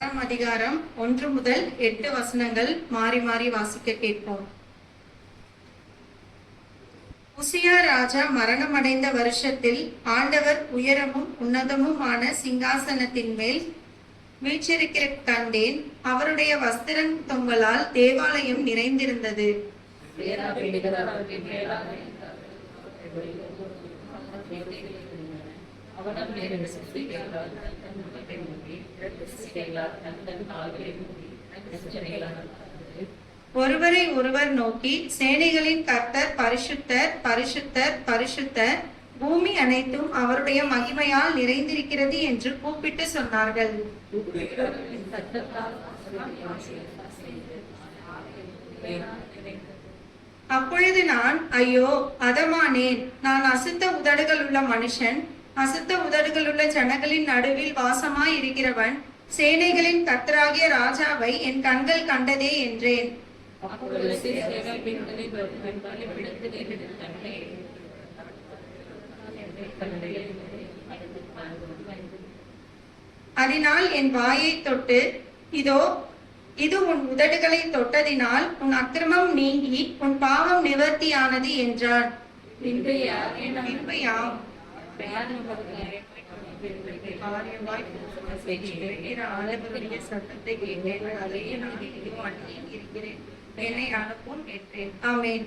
அதிகாரம் 1 முதல் 8 வசனங்கள் மாறி மாறி வாசிக்க கேட்போம். உசியா ராஜா மரணமடைந்த வருஷத்தில் ஆண்டவர் உயரமும் உன்னதமுமான சிங்காசனத்தின் மேல் வீற்றிருக்கிற கண்டேன். அவருடைய வஸ்திரம் தொங்கலால் தேவாலயம் நிறைந்திருந்தது. ஒருவரை ஒருவர் நோக்கி, சேனைகளின் கர்த்தர் பரிசுத்தர், பரிசுத்தர், பரிசுத்தர், பூமி அனைத்தும் அவருடைய மகிமையால் நிறைந்திருக்கிறது என்று கூப்பிட்டு சொன்னார்கள். அப்பொழுது நான், ஐயோ அதமானேன், நான் அசுத்த உதடுகள் உள்ள மனுஷன், அசுத்த உதடுகள் உள்ள ஜனங்களின் நடுவில் வாசமாய் இருக்கிறவன், சேனைகளின் கர்த்தராகிய ராஜாவை என் கண்கள் கண்டதே என்றேன். அதனால் என் வாயை தொட்டு, இது உன் உதடுகளை தொட்டதினால் உன் அக்கிரமம் நீங்கி உன் பாவம் நிவர்த்தியானது என்றான். சத்தத்தை கேட்டேன், அதையே நான் இருக்கிறேன், என்னை அனுப்பும் என்றேன். ஆமென்.